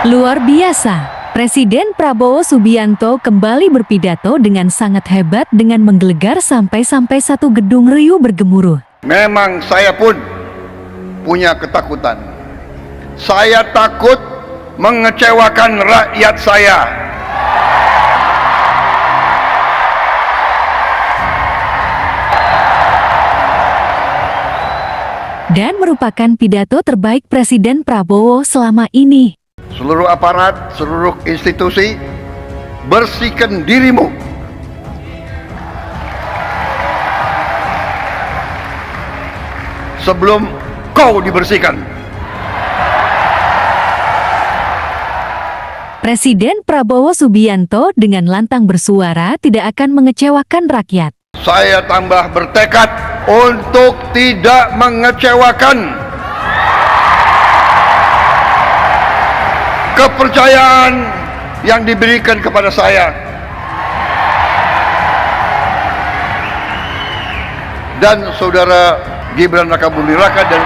Luar biasa, Presiden Prabowo Subianto kembali berpidato dengan sangat hebat dengan menggelegar sampai satu gedung riuh bergemuruh. Memang saya pun punya ketakutan. Saya takut mengecewakan rakyat saya. Dan merupakan pidato terbaik Presiden Prabowo selama ini. Seluruh aparat, seluruh institusi, bersihkan dirimu. Sebelum kau dibersihkan. Presiden Prabowo Subianto dengan lantang bersuara tidak akan mengecewakan rakyat. Saya tambah bertekad untuk tidak mengecewakan kepercayaan yang diberikan kepada saya. Dan saudara Gibran Rakabuming Raka dan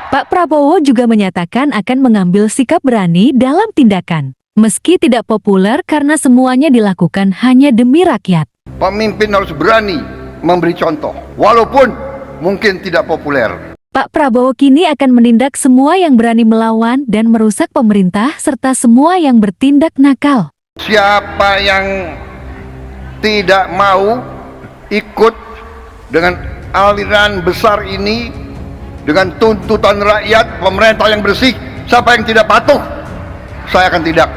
Pak Prabowo juga menyatakan akan mengambil sikap berani dalam tindakan. Meski tidak populer karena semuanya dilakukan hanya demi rakyat. pemimpin harus berani memberi contoh, walaupun mungkin tidak populer. Pak Prabowo kini akan menindak semua yang berani melawan dan merusak pemerintah serta semua yang bertindak nakal. Siapa yang tidak mau ikut dengan aliran besar ini, dengan tuntutan rakyat, pemerintah yang bersih, siapa yang tidak patuh, saya akan tindak.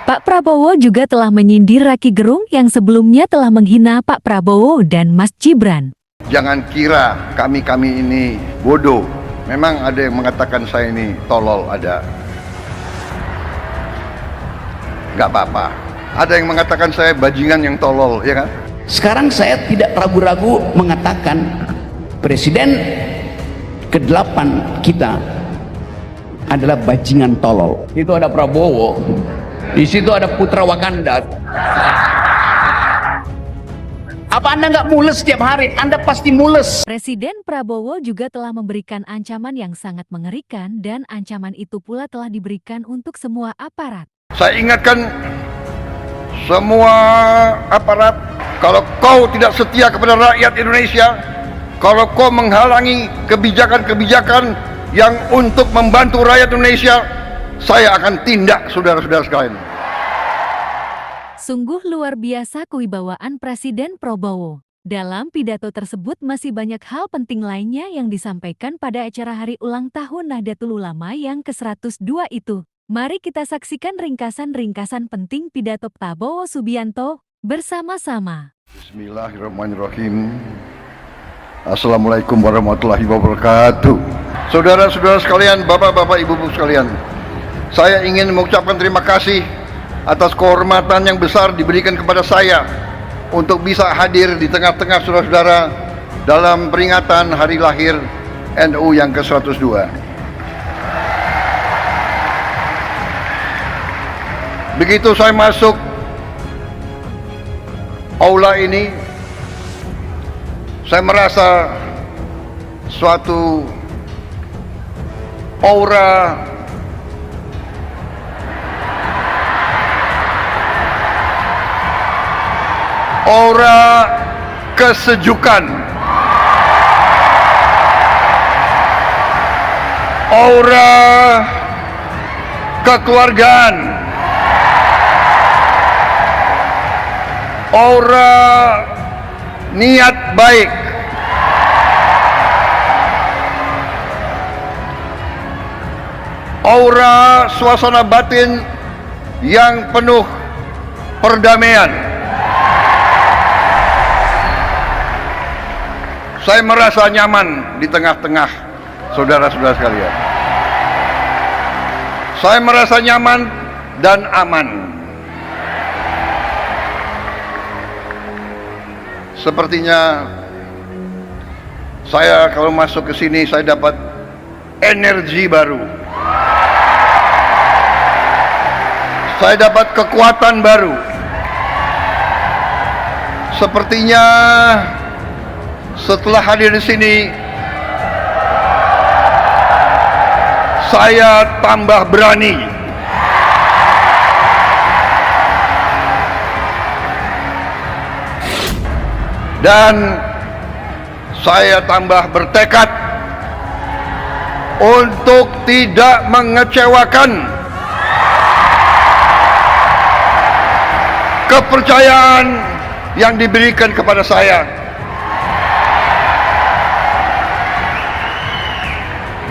Pak Prabowo juga telah menyindir Rocky Gerung yang sebelumnya telah menghina Pak Prabowo dan Mas Gibran. Jangan kira kami ini bodoh. Memang ada yang mengatakan saya ini tolol, ada. Gak apa-apa. Ada yang mengatakan saya bajingan yang tolol, ya kan? Sekarang saya tidak ragu-ragu mengatakan Presiden ke-8 kita adalah bajingan tolol. Itu ada Prabowo, di situ ada Putra Wakanda. Apa Anda nggak mules setiap hari? Anda pasti mules. Presiden Prabowo juga telah memberikan ancaman yang sangat mengerikan dan ancaman itu pula telah diberikan untuk semua aparat. Saya ingatkan semua aparat, kalau kau tidak setia kepada rakyat Indonesia, kalau kau menghalangi kebijakan-kebijakan yang untuk membantu rakyat Indonesia, saya akan tindak, saudara-saudara sekalian. Sungguh luar biasa kewibawaan Presiden Prabowo. Dalam pidato tersebut masih banyak hal penting lainnya yang disampaikan pada acara hari ulang tahun Nahdlatul Ulama yang ke-102 itu. Mari kita saksikan ringkasan-ringkasan penting pidato Prabowo Subianto bersama-sama. Bismillahirrahmanirrahim. Assalamualaikum warahmatullahi wabarakatuh. Saudara-saudara sekalian, bapak-bapak, ibu-ibu sekalian, saya ingin mengucapkan terima kasih atas kehormatan yang besar diberikan kepada saya untuk bisa hadir di tengah-tengah saudara-saudara dalam peringatan hari lahir NU yang ke-102. Begitu saya masuk aula ini, saya merasa suatu aura kesejukan, aura kekeluargaan, aura niat baik, aura suasana batin yang penuh perdamaian. Saya merasa nyaman di tengah-tengah saudara-saudara sekalian. Saya merasa nyaman dan aman. Sepertinya saya kalau masuk ke sini saya dapat energi baru. saya dapat kekuatan baru. Sepertinya setelah hadir di sini, saya tambah berani. Dan saya tambah bertekad untuk tidak mengecewakan kepercayaan yang diberikan kepada saya.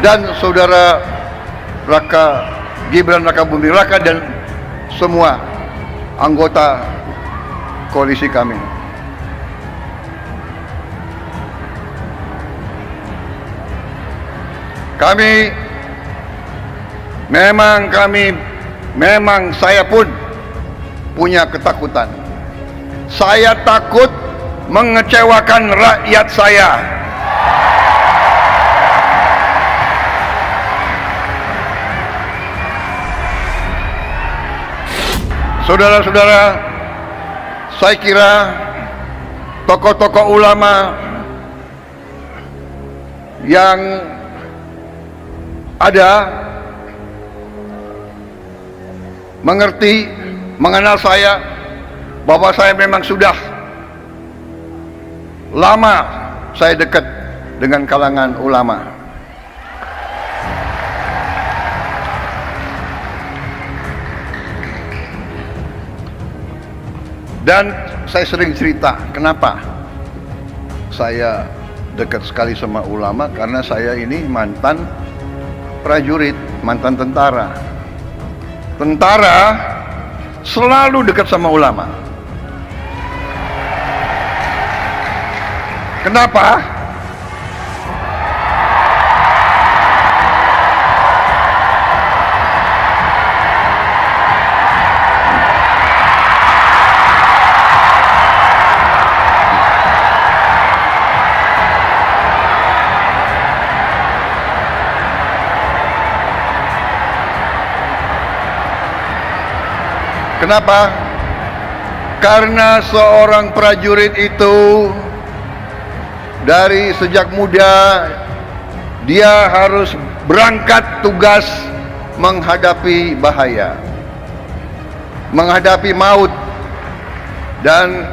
Dan saudara Gibran Rakabuming Raka dan semua anggota koalisi kami. Memang saya pun punya ketakutan. Saya takut mengecewakan rakyat saya. Saudara-saudara, saya kira tokoh-tokoh ulama yang ada mengerti, mengenal saya, bahwa saya memang sudah lama saya dekat dengan kalangan ulama. Dan saya sering cerita kenapa saya dekat sekali sama ulama, karena saya ini mantan prajurit, mantan tentara. Tentara selalu dekat sama ulama. Kenapa? Kenapa? Karena seorang prajurit itu dari sejak muda dia harus berangkat tugas menghadapi bahaya, menghadapi maut. Dan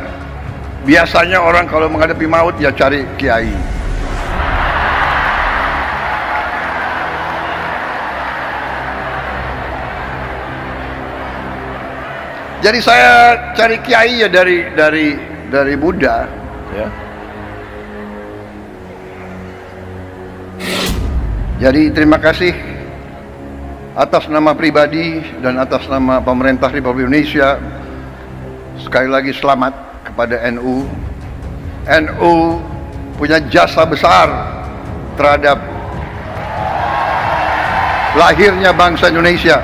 biasanya orang kalau menghadapi maut ya cari kiai. Jadi saya cari kiai ya dari Buddha, ya. Jadi terima kasih atas nama pribadi dan atas nama pemerintah Republik Indonesia. Sekali lagi selamat kepada NU. NU punya jasa besar terhadap lahirnya bangsa Indonesia.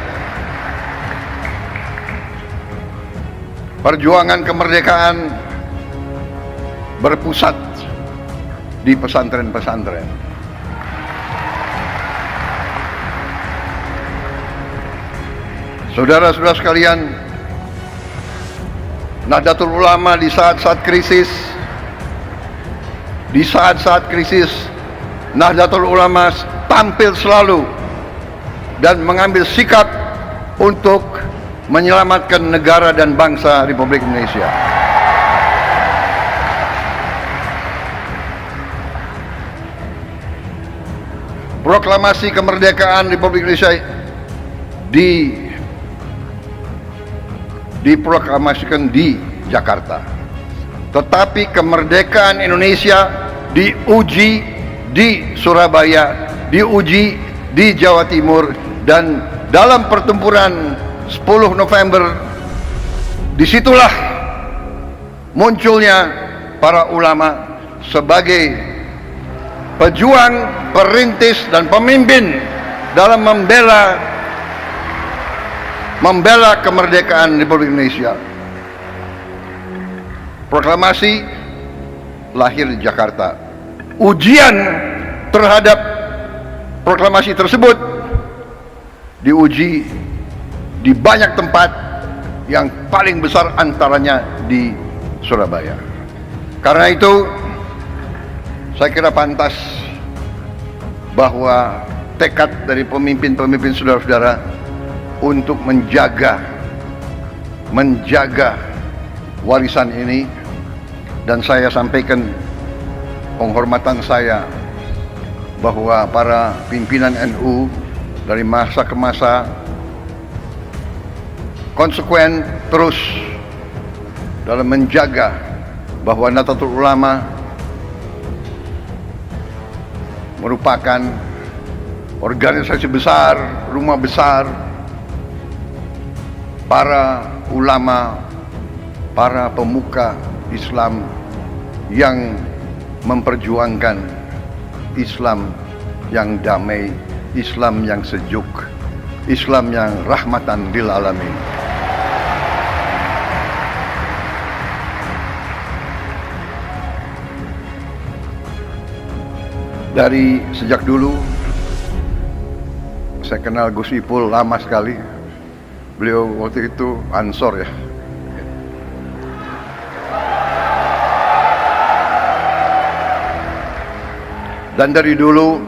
Perjuangan kemerdekaan berpusat di pesantren-pesantren. Saudara-saudara sekalian, Nahdlatul Ulama di saat-saat krisis, Nahdlatul Ulama tampil selalu dan mengambil sikap untuk menyelamatkan negara dan bangsa Republik Indonesia. Proklamasi kemerdekaan Republik Indonesia diproklamasikan di Jakarta, tetapi kemerdekaan Indonesia diuji di Surabaya, diuji di Jawa Timur, dan dalam pertempuran 10 November disitulah munculnya para ulama sebagai pejuang, perintis, dan pemimpin dalam membela kemerdekaan Republik Indonesia. Proklamasi lahir di Jakarta. Ujian terhadap proklamasi tersebut diuji di banyak tempat yang paling besar antaranya di Surabaya. Karena itu saya kira pantas bahwa tekad dari pemimpin-pemimpin saudara-saudara untuk menjaga warisan ini, dan saya sampaikan penghormatan saya bahwa para pimpinan NU dari masa ke masa konsekuen terus dalam menjaga bahwa Nahdlatul Ulama merupakan organisasi besar, rumah besar para ulama, para pemuka Islam yang memperjuangkan Islam yang damai, Islam yang sejuk, Islam yang rahmatan lil alamin. Dari sejak dulu saya kenal Gus Ipul lama sekali. Beliau waktu itu Ansor ya. Dan dari dulu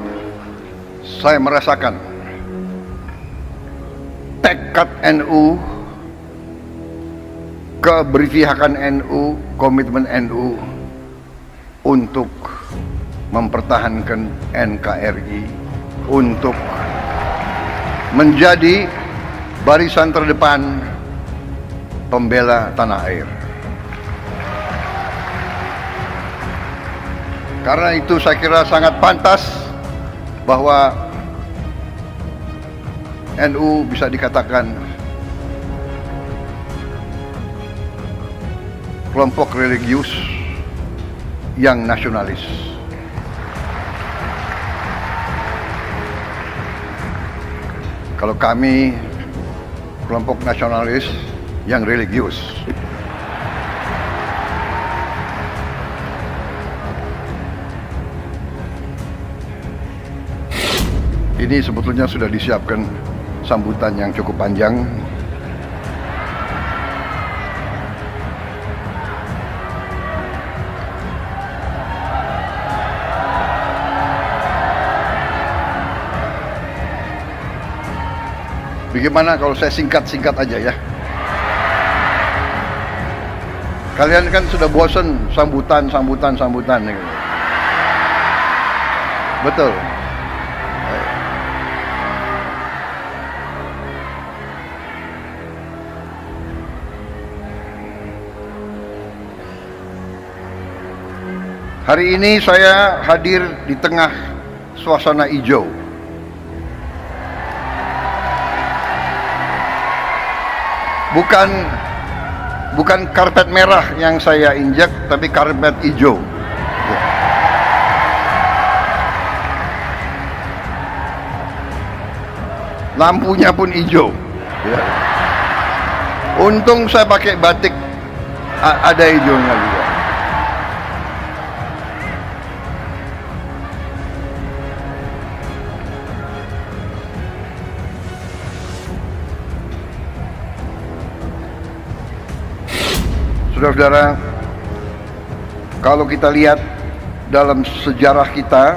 saya merasakan tekad NU, keberpihakan NU, komitmen NU untuk mempertahankan NKRI, untuk menjadi barisan terdepan pembela tanah air. Karena itu saya kira sangat pantas bahwa NU bisa dikatakan kelompok religius yang nasionalis. Kalau kami kelompok nasionalis yang religius. Ini sebetulnya sudah disiapkan sambutan yang cukup panjang. Bagaimana kalau saya singkat-singkat aja ya? Kalian kan sudah bosan sambutan. Gitu. Betul. Hari ini saya hadir di tengah suasana hijau. Bukan karpet merah yang saya injak, tapi karpet hijau. Lampunya pun hijau. Untung saya pakai batik, ada hijaunya juga. Saudara-saudara, kalau kita lihat dalam sejarah kita,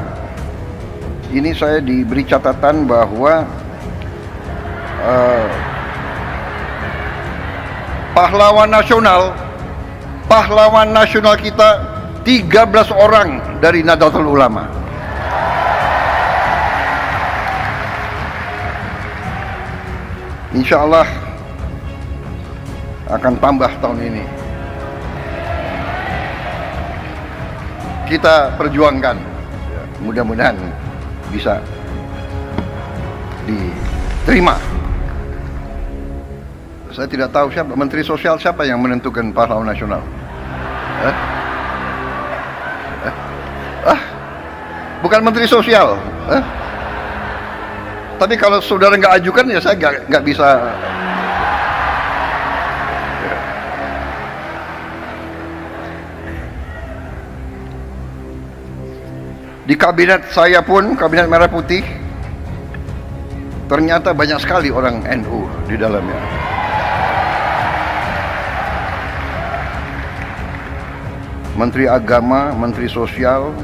ini saya diberi catatan bahwa pahlawan nasional kita 13 orang dari Nahdlatul Ulama. Insya Allah akan tambah tahun ini. Kita perjuangkan, mudah-mudahan bisa diterima. Saya tidak tahu siapa Menteri Sosial, siapa yang menentukan pahlawan nasional. Bukan Menteri Sosial. Tapi kalau saudara nggak ajukan ya saya nggak bisa. Di kabinet saya pun, kabinet Merah Putih, ternyata banyak sekali orang NU di dalamnya. Menteri Agama, Menteri Sosial,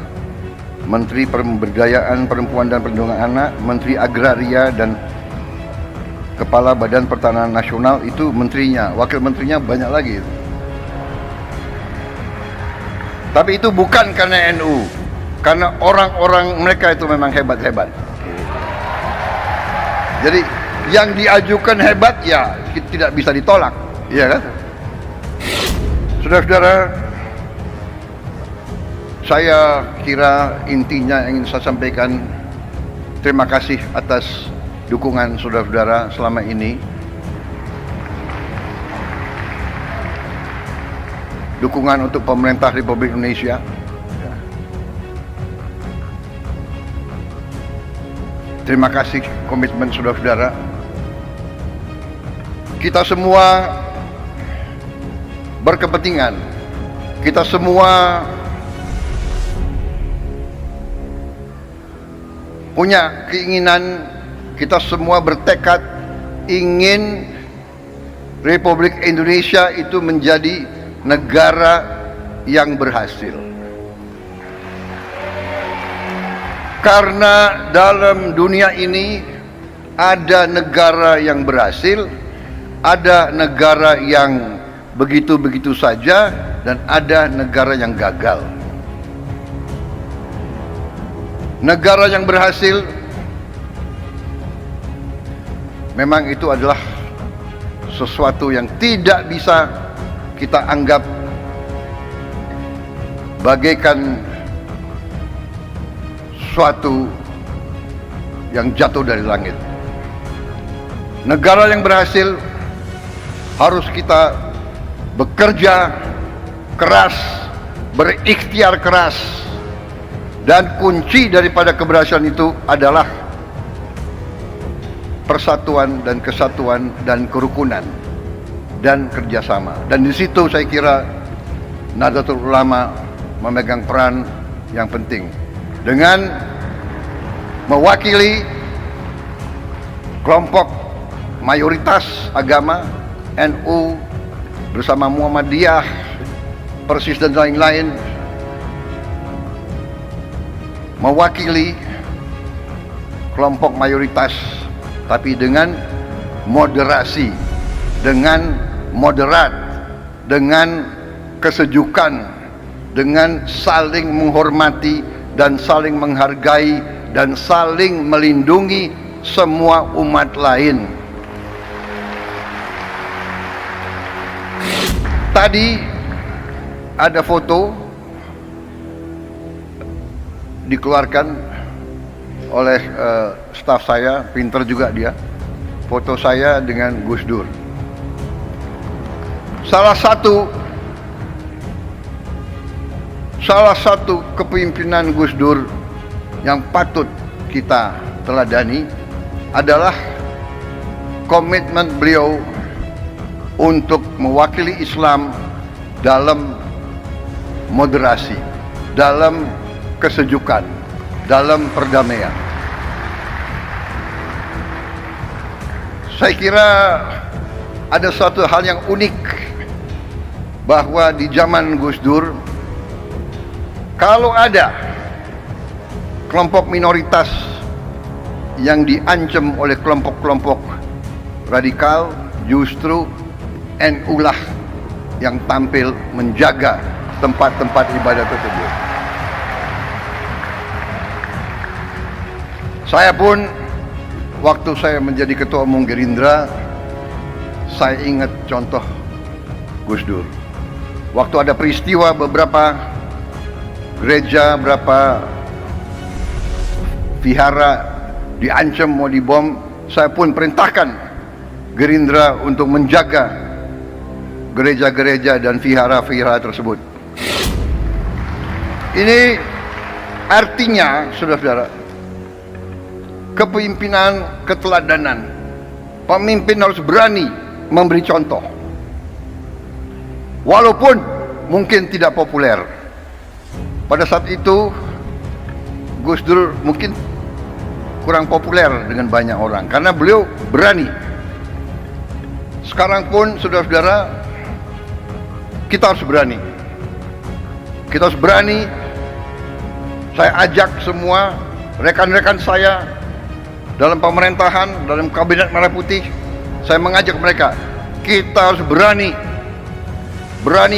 Menteri Pemberdayaan Perempuan dan Perlindungan Anak, Menteri Agraria, dan Kepala Badan Pertanahan Nasional. Itu menterinya, wakil menterinya banyak lagi. Tapi itu bukan karena NU, karena orang-orang mereka itu memang hebat-hebat. Jadi yang diajukan hebat ya tidak bisa ditolak, iya kan? Saudara-saudara, saya kira intinya ingin saya sampaikan, terima kasih atas dukungan saudara-saudara selama ini. Dukungan untuk pemerintah Republik Indonesia. Terima kasih komitmen saudara-saudara. Kita semua berkepentingan. Kita semua punya keinginan, kita semua bertekad ingin Republik Indonesia itu menjadi negara yang berhasil. Karena dalam dunia ini ada negara yang berhasil, ada negara yang begitu-begitu saja, dan ada negara yang gagal. Negara yang berhasil memang itu adalah sesuatu yang tidak bisa kita anggap bagaikan suatu yang jatuh dari langit. Negara yang berhasil harus kita bekerja keras, berikhtiar keras, dan kunci daripada keberhasilan itu adalah persatuan dan kesatuan dan kerukunan dan kerjasama. Dan di situ saya kira Nahdlatul Ulama memegang peran yang penting dengan mewakili kelompok mayoritas agama NU bersama Muhammadiyah, Persis dan lain-lain, mewakili kelompok mayoritas tapi dengan moderasi, dengan moderat, dengan kesejukan, dengan saling menghormati dan saling menghargai dan saling melindungi semua umat lain. Tadi ada foto dikeluarkan oleh staf saya, pinter juga dia, foto saya dengan Gus Dur. Salah satu kepemimpinan Gus Dur yang patut kita teladani adalah komitmen beliau untuk mewakili Islam dalam moderasi, dalam kesejukan, dalam perdamaian. Saya kira ada suatu hal yang unik bahwa di zaman Gus Dur, kalau ada kelompok minoritas yang diancam oleh kelompok-kelompok radikal, justru NU lah yang tampil menjaga tempat-tempat ibadah tersebut. Saya pun waktu saya menjadi ketua umum Gerindra, saya ingat contoh Gus Dur. Waktu ada peristiwa beberapa gereja, beberapa vihara diancam mau dibom, saya pun perintahkan Gerindra untuk menjaga gereja-gereja dan vihara-vihara tersebut. Ini artinya, saudara-saudara, kepemimpinan, keteladanan. Pemimpin harus berani memberi contoh, walaupun mungkin tidak populer. Pada saat itu Gus Dur mungkin kurang populer dengan banyak orang karena beliau berani. Sekarang pun saudara-saudara, kita harus berani. Kita harus berani. Saya ajak semua rekan-rekan saya dalam pemerintahan, dalam kabinet Merah Putih, saya mengajak mereka, kita harus berani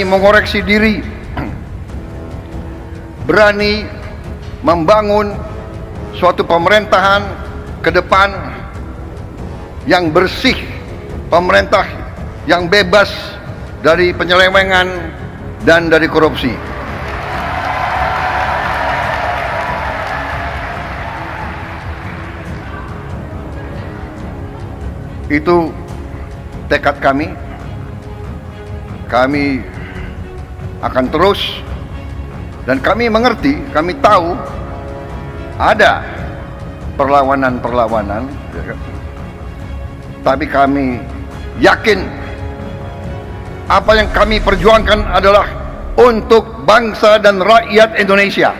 mengoreksi diri, berani membangun suatu pemerintahan ke depan yang bersih, pemerintah yang bebas dari penyelewengan dan dari korupsi. Itu tekad kami. Kami akan terus, dan kami mengerti, kami tahu ada perlawanan-perlawanan, tapi kami yakin apa yang kami perjuangkan adalah untuk bangsa dan rakyat Indonesia.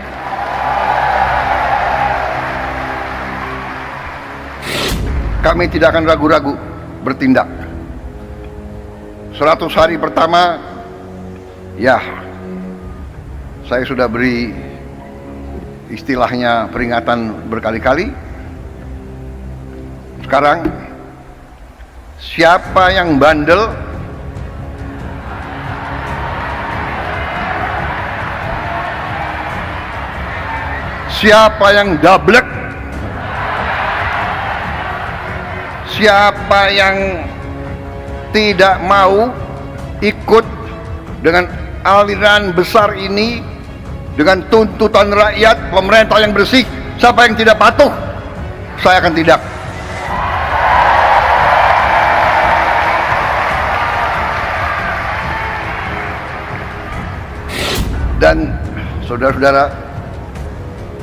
Kami tidak akan ragu-ragu bertindak. 100 hari pertama, ya, saya sudah beri istilahnya peringatan berkali-kali. Sekarang, siapa yang bandel, siapa yang dablek, siapa yang tidak mau ikut dengan aliran besar ini, dengan tuntutan rakyat, pemerintah yang bersih, siapa yang tidak patuh, saya akan tindak. Dan saudara-saudara,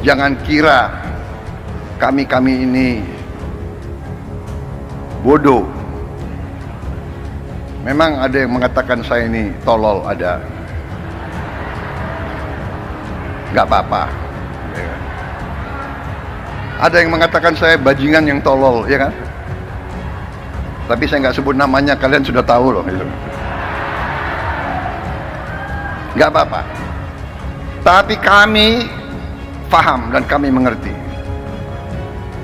jangan kira kami ini bodoh. Memang ada yang mengatakan saya ini tolol, ada. Gak apa-apa. Ada yang mengatakan saya bajingan yang tolol, ya kan? Tapi saya nggak sebut namanya, kalian sudah tahu loh. Gak apa-apa. Tapi kami paham dan kami mengerti.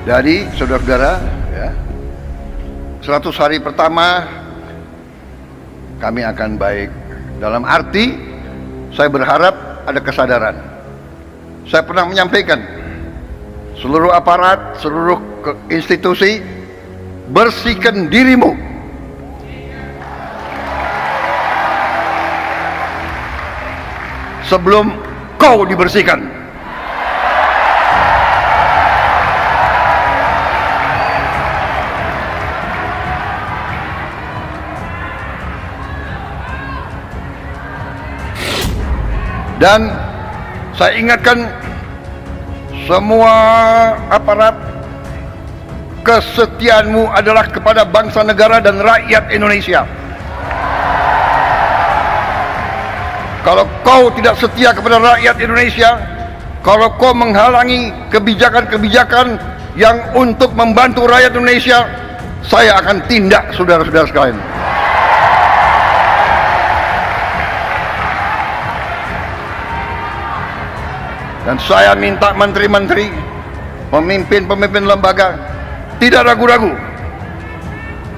Dari saudara-saudara, ya, 100 hari pertama kami akan baik. Dalam arti, saya berharap ada kesadaran. Saya pernah menyampaikan, seluruh aparat, seluruh institusi, bersihkan dirimu. Sebelum kau dibersihkan. Dan saya ingatkan semua aparat, kesetiaanmu adalah kepada bangsa, negara, dan rakyat Indonesia. Kalau kau tidak setia kepada rakyat Indonesia, kalau kau menghalangi kebijakan-kebijakan yang untuk membantu rakyat Indonesia, saya akan tindak, saudara-saudara sekalian. Dan saya minta menteri-menteri, pemimpin-pemimpin lembaga, tidak ragu-ragu.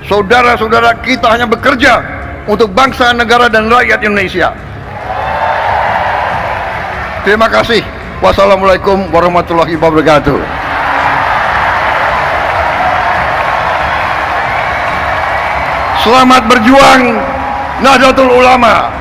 Saudara-saudara kita hanya bekerja untuk bangsa, negara, dan rakyat Indonesia. Terima kasih. Wassalamualaikum warahmatullahi wabarakatuh. Selamat berjuang Nahdlatul Ulama.